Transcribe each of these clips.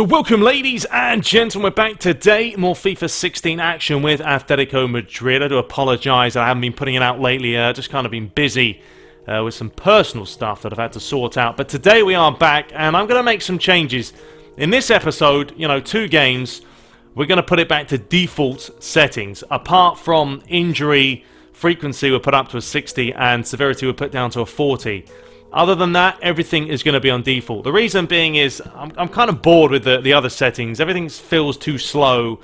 So welcome ladies and gentlemen, we're back today, more FIFA 16 action with Atletico Madrid. I do apologise, I haven't been putting it out lately, just kind of been busy with some personal stuff that I've had to sort out. But today we are back and I'm going to make some changes. In this episode, 2 games, we're going to put it back to default settings. Apart from injury frequency, we'll put up to a 60 and severity we'll put down to a 40. Other than that, everything is going to be on default. The reason being is I'm kind of bored with the other settings. Everything feels too slow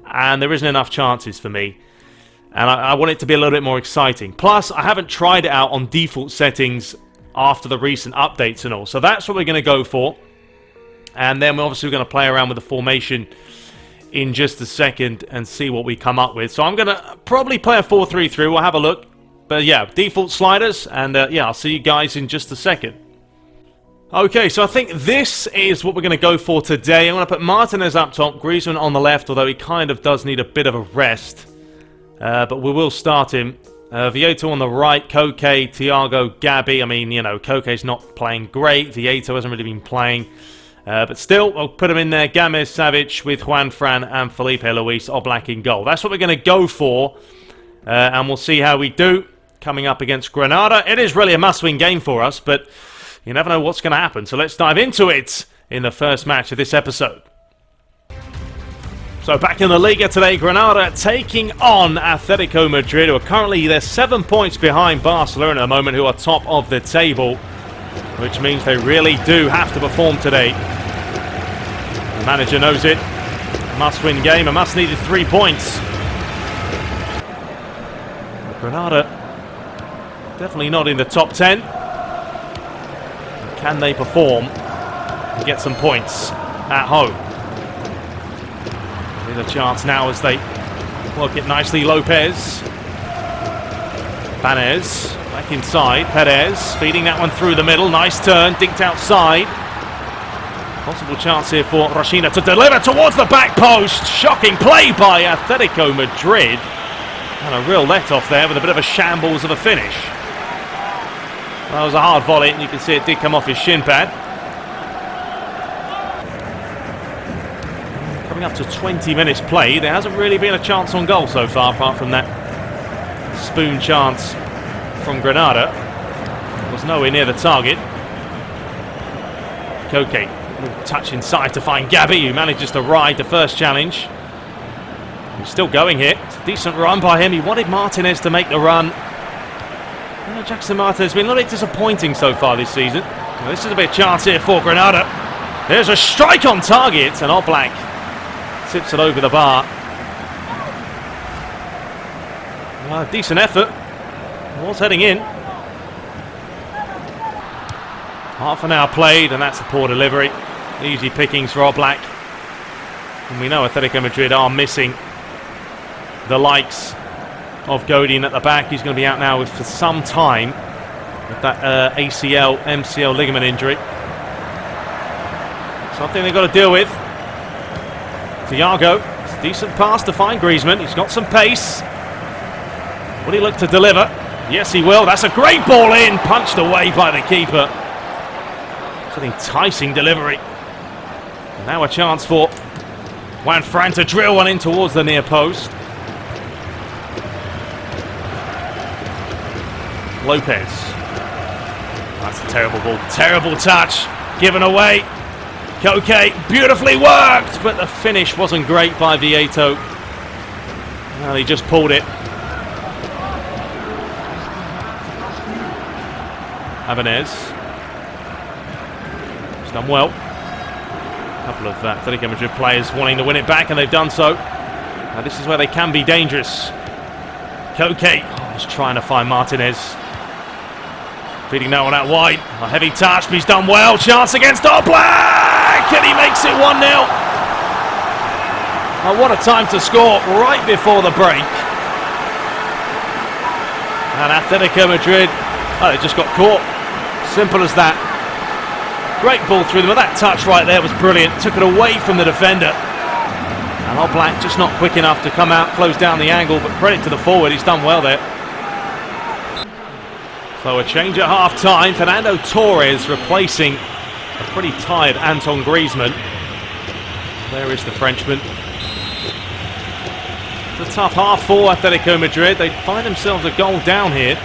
and there isn't enough chances for me. And I want it to be a little bit more exciting. Plus, I haven't tried it out on default settings after the recent updates and all. So that's what we're going to go for. And then we're obviously going to play around with the formation in just a second and see what we come up with. So I'm going to probably play a 4-3-3. We'll have a look. But yeah, default sliders, and yeah, I'll see you guys in just a second. Okay, so I think this is what we're going to go for today. I'm going to put Martinez up top, Griezmann on the left, although he kind of does need a bit of a rest. But we will start him. Vieto on the right, Koke, Thiago, Gabby. I mean, Koke's not playing great. Vieto hasn't really been playing. But still, I'll put him in there. Games, Savic with Juan Fran and Felipe Luis Oblak in goal. That's what we're going to go for. And we'll see how we do. Coming up against Granada. It is really a must-win game for us, but you never know what's going to happen. So let's dive into it in the first match of this episode. So back in the Liga today, Granada taking on Atletico Madrid, who are currently, they're 7 points behind Barcelona at the moment, who are top of the table, which means they really do have to perform today. The manager knows it. Must-win game, a must-needed 3 points. Granada definitely not in the top 10. Can they perform and get some points at home? With a chance now as they work it nicely. Lopez. Banez back inside. Perez feeding that one through the middle. Nice turn. Dinked outside. Possible chance here for Rashina to deliver towards the back post. Shocking play by Atletico Madrid. And a real let-off there with a bit of a shambles of a finish. Well, that was a hard volley, and you can see it did come off his shin pad. Coming up to 20 minutes played, there hasn't really been a chance on goal so far, apart from that spoon chance from Granada. It was nowhere near the target. Koke, touch inside to find Gabby, who manages to ride the first challenge. He's still going here. It's a decent run by him. He wanted Martinez to make the run. Jackson Martinez has been a little bit disappointing so far this season. Well, this is a bit of chance here for Granada. There's a strike on target, and Oblak tips it over the bar. Well, decent effort. Was heading in. Half an hour played, and that's a poor delivery. Easy pickings for Oblak. And we know Atletico Madrid are missing the likes of Godin at the back. He's going to be out now for some time with that ACL, MCL ligament injury. Something they've got to deal with. Thiago, it's a decent pass to find Griezmann. He's got some pace. Will he look to deliver? Yes, he will. That's a great ball in, punched away by the keeper. It's an enticing delivery. And now a chance for Juan Fran to drill one in towards the near post. Lopez. That's a terrible ball. Terrible touch. Given away. Koke beautifully worked, but the finish wasn't great by Vieto. Well, he just pulled it. Abanez. He's done well. A couple of Atletico Madrid players wanting to win it back, and they've done so. Now, this is where they can be dangerous. Koke is trying to find Martinez. Feeding that one out wide. A heavy touch, but he's done well. Chance against Oblak! And he makes it 1-0. Oh, what a time to score right before the break. And Atletico Madrid, they just got caught. Simple as that. Great ball through them. But that touch right there was brilliant. Took it away from the defender. And Oblak just not quick enough to come out, close down the angle. But credit to the forward, he's done well there. So a change at half-time. Fernando Torres replacing a pretty tired Anton Griezmann. There is the Frenchman. It's a tough half for Atletico Madrid. They find themselves a goal down here.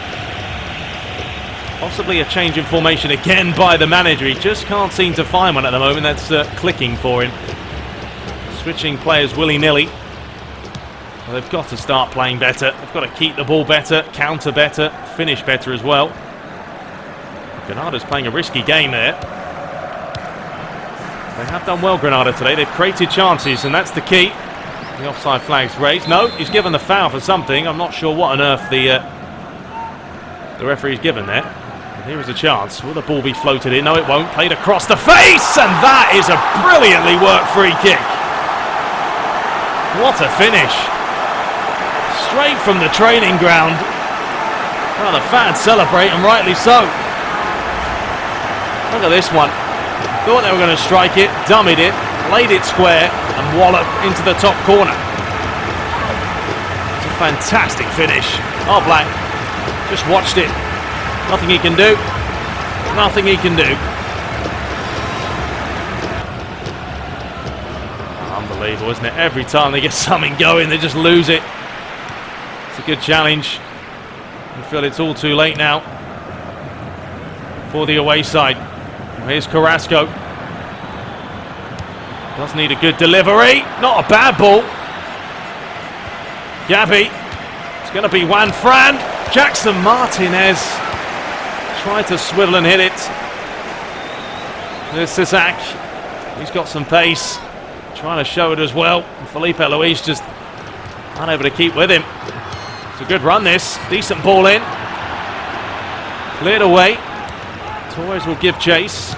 Possibly a change in formation again by the manager. He just can't seem to find one at the moment. That's clicking for him. Switching players willy-nilly. Well, they've got to start playing better. They've got to keep the ball better, counter better, finish better as well. Granada's playing a risky game there. They have done well, Granada, today. They've created chances, and that's the key. The offside flag's raised. No, he's given the foul for something. I'm not sure what on earth the referee's given there. And here is a chance. Will the ball be floated in? No, it won't. Played across the face, and that is a brilliantly worked free kick. What a finish. Straight from the training ground. Well, the fans celebrate, and rightly so. Look at this one. Thought they were going to strike it, dummied it, laid it square, and wallop into the top corner. It's a fantastic finish. Oh, Black just watched it. Nothing he can do. Nothing he can do. Unbelievable, isn't it? Every time they get something going, they just lose it. It's a good challenge. I feel it's all too late now for the away side. Here's Carrasco. Does need a good delivery. Not a bad ball. Gabby. It's going to be Juan Fran. Jackson Martinez tried to swivel and hit it. There's Cizak. He's got some pace. Trying to show it as well. Felipe Luis just unable to keep with him. It's a good run, this. Decent ball in. Cleared away. Torres will give chase.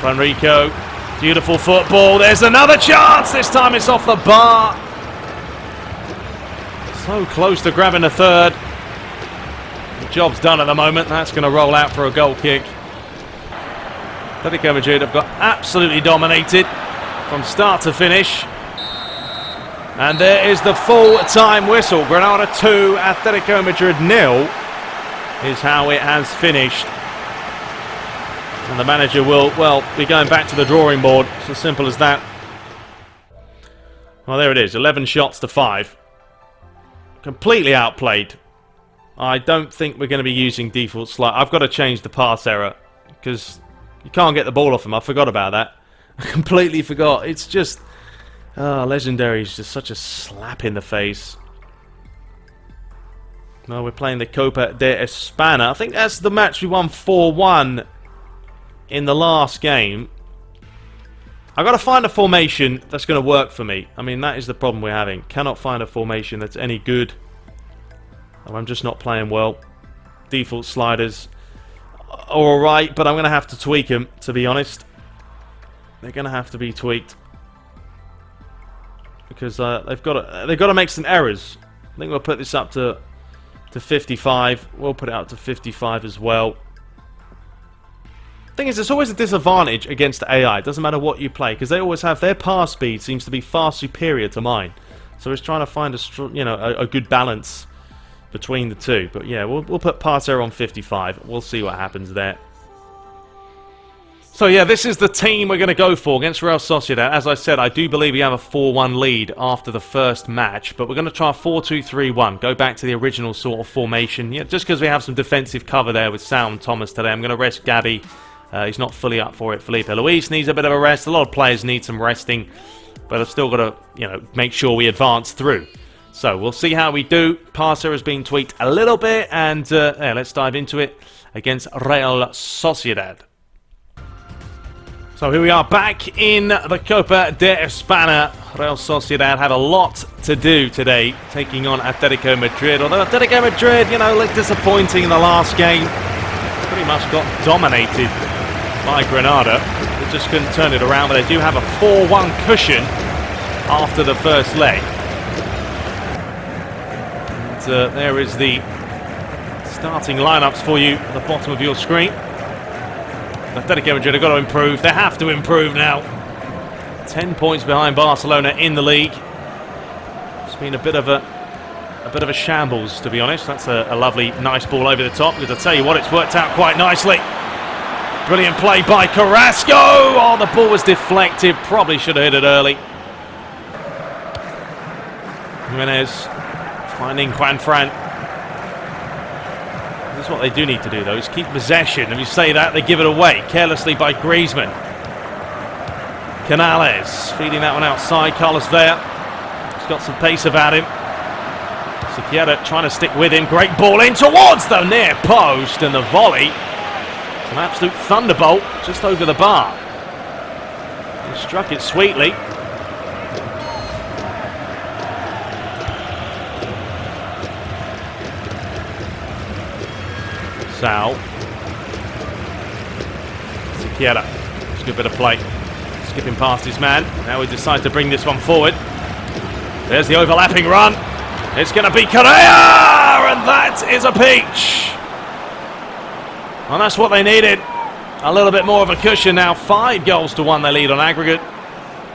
Franrico, beautiful football. There's another chance. This time it's off the bar. So close to grabbing a third. The job's done at the moment. That's going to roll out for a goal kick. Atletico Madrid have got absolutely dominated from start to finish. And there is the full-time whistle. Granada 2, Atletico Madrid 0 is how it has finished. And the manager will, well, be going back to the drawing board. It's as simple as that. Well, there it is. 11 shots to 5. Completely outplayed. I don't think we're going to be using default slide. I've got to change the pass error because you can't get the ball off him. I forgot about that. I completely forgot. It's just... Legendary is just such a slap in the face. No, we're playing the Copa de España. I think that's the match we won 4-1 in the last game. I've got to find a formation that's going to work for me. I mean, that is the problem we're having. Cannot find a formation that's any good. I'm just not playing well. Default sliders are alright, but I'm going to have to tweak them, to be honest. They're going to have to be tweaked. Because they've got to make some errors. I think we'll put this up to 55. We'll put it up to 55 as well. Thing is, it's always a disadvantage against AI. It doesn't matter what you play, because they always have their pass speed seems to be far superior to mine. So it's trying to find a good balance between the two. But yeah, we'll put pass error on 55. We'll see what happens there. So yeah, this is the team we're going to go for against Real Sociedad. As I said, I do believe we have a 4-1 lead after the first match, but we're going to try a 4-2-3-1. Go back to the original sort of formation. Yeah, just because we have some defensive cover there with Sal and Thomas today, I'm going to rest Gabby. He's not fully up for it. Felipe Luis needs a bit of a rest. A lot of players need some resting, but I've still got to, make sure we advance through. So we'll see how we do. Passer has been tweaked a little bit, and yeah, let's dive into it against Real Sociedad. So here we are back in the Copa de España. Real Sociedad have a lot to do today, taking on Atletico Madrid. Although Atletico Madrid, looked disappointing in the last game. Pretty much got dominated by Granada. They just couldn't turn it around, but they do have a 4-1 cushion after the first leg. And there is the starting lineups for you at the bottom of your screen. Atletico Madrid have got to improve. They have to improve now. 10 points behind Barcelona in the league. It's been a bit of a shambles, to be honest. That's a lovely, nice ball over the top. Because I tell you what, it's worked out quite nicely. Brilliant play by Carrasco. Oh, the ball was deflected. Probably should have hit it early. Jimenez finding Juanfran. This is what they do need to do, though, is keep possession. If you say that, they give it away carelessly by Griezmann. Canales feeding that one outside. Carlos Vela. He's got some pace about him. Sociedad trying to stick with him. Great ball in towards the near post, and the volley. An absolute thunderbolt just over the bar. He struck it sweetly. Sal. Sociedad. It's a good bit of play. Skipping past his man. Now we decide to bring this one forward. There's the overlapping run. It's going to be Correa! And that is a peach. And that's what they needed. A little bit more of a cushion now. 5-1 they lead on aggregate.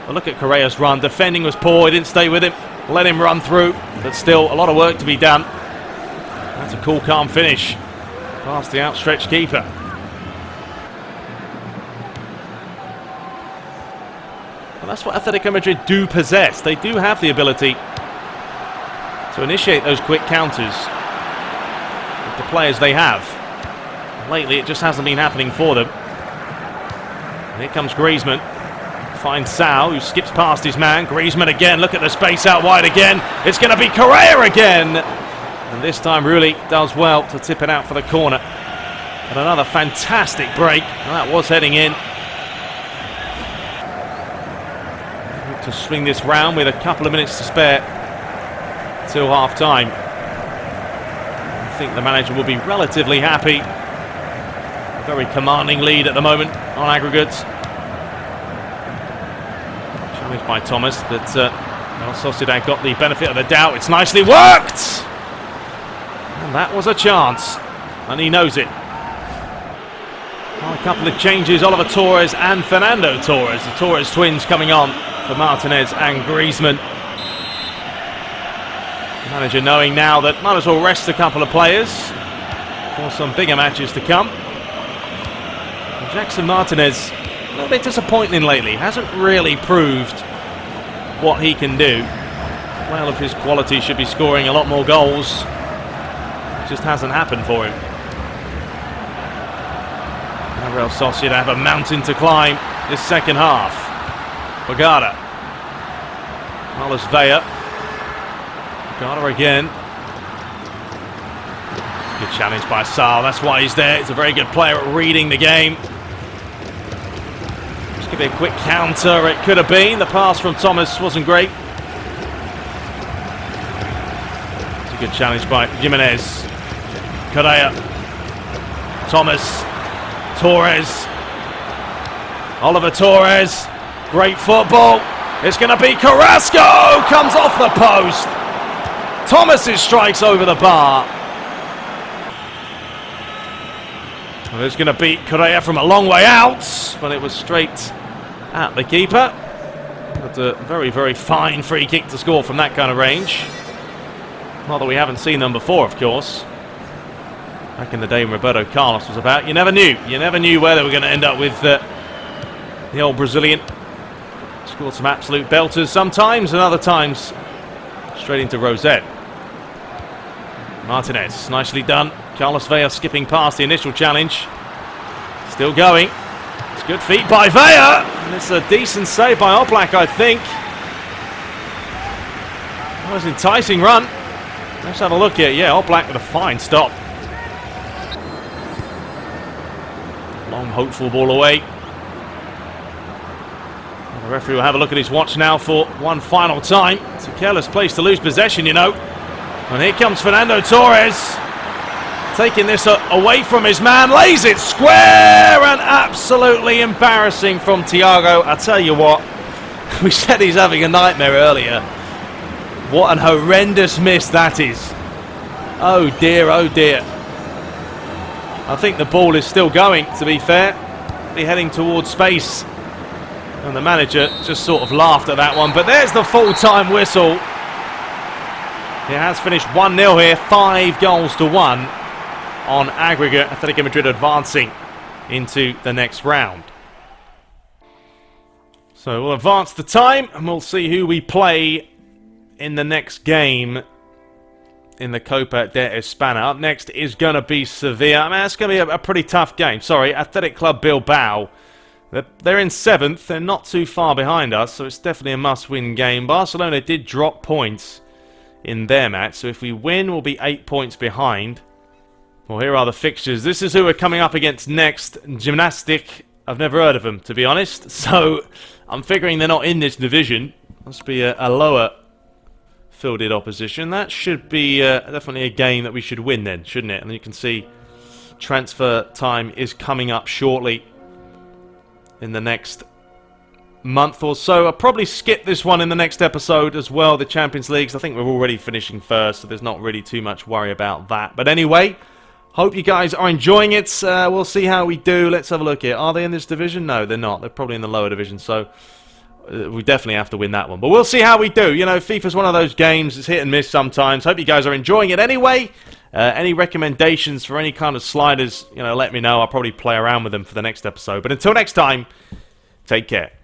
But look at Correa's run. Defending was poor. He didn't stay with him. Let him run through. But still, a lot of work to be done. That's a cool, calm finish. Past the outstretched keeper. Well, that's what Atletico Madrid do possess. They do have the ability to initiate those quick counters with the players they have. Lately, it just hasn't been happening for them. And here comes Griezmann. Finds Sal, who skips past his man. Griezmann again. Look at the space out wide again. It's going to be Correa again. And this time, really does well to tip it out for the corner. And another fantastic break. And that was heading in. To swing this round with a couple of minutes to spare till half-time. I think the manager will be relatively happy. Very commanding lead at the moment on aggregates. Challenged by Thomas, but Sociedad got the benefit of the doubt. It's nicely worked! And that was a chance, and he knows it. Well, a couple of changes, Oliver Torres and Fernando Torres. The Torres twins coming on for Martinez and Griezmann. The manager knowing now that might as well rest a couple of players for some bigger matches to come. Jackson Martinez, a little bit disappointing lately. Hasn't really proved what he can do. Well, of his quality, should be scoring a lot more goals. It just hasn't happened for him. Now Real Sociedad have a mountain to climb this second half. Bagada. Carlos Vela. Bagada again. Good challenge by Sal. That's why he's there. He's a very good player at reading the game. Give it a quick counter, it could have been. The pass from Thomas wasn't great. It's a good challenge by Jimenez. Correa. Thomas. Torres. Oliver Torres. Great football. It's going to be Carrasco. Comes off the post. Thomas's strikes over the bar. Well, it's going to beat Correa from a long way out, but it was straight at the keeper. But a very, very fine free kick to score from that kind of range. Not that we haven't seen them before, of course. Back in the day when Roberto Carlos was about, you never knew. You never knew where they were going to end up with the old Brazilian. Scored some absolute belters sometimes, and other times straight into Rosette. Martinez, nicely done. Carlos Vela skipping past the initial challenge. Still going. It's good feet by Vela. And it's a decent save by Oblak, I think. That was an enticing run. Let's have a look here. Yeah, Oblak with a fine stop. Long, hopeful ball away. And the referee will have a look at his watch now for one final time. It's a careless place to lose possession, you know. And here comes Fernando Torres. Taking this away from his man, lays it square, and absolutely embarrassing from Thiago. I tell you what, we said he's having a nightmare earlier. What an horrendous miss that is. Oh dear, oh dear. I think the ball is still going, to be fair. Be heading towards space. And the manager just sort of laughed at that one. But there's the full-time whistle. It has finished 1-0 here, 5-1 on aggregate. Atletico Madrid advancing into the next round. So we'll advance the time and we'll see who we play in the next game in the Copa de España. Up next is going to be Sevilla. I mean, that's going to be a pretty tough game. Sorry, Athletic Club Bilbao. They're in 7th. They're not too far behind us, so it's definitely a must-win game. Barcelona did drop points in their match, so if we win, we'll be 8 points behind. Well, here are the fixtures. This is who we're coming up against next. Gymnastic. I've never heard of them, to be honest, so I'm figuring they're not in this division. Must be a lower fielded opposition. That should be definitely a game that we should win then, shouldn't it? And you can see transfer time is coming up shortly in the next month or so. I'll probably skip this one in the next episode as well, the Champions Leagues. I think we're already finishing first, so there's not really too much worry about that. But anyway, hope you guys are enjoying it. We'll see how we do. Let's have a look here. Are they in this division? No, they're not. They're probably in the lower division, so we definitely have to win that one. But we'll see how we do. You know, FIFA's one of those games. It's hit and miss sometimes. Hope you guys are enjoying it anyway. Any recommendations for any kind of sliders, you know, let me know. I'll probably play around with them for the next episode. But until next time, take care.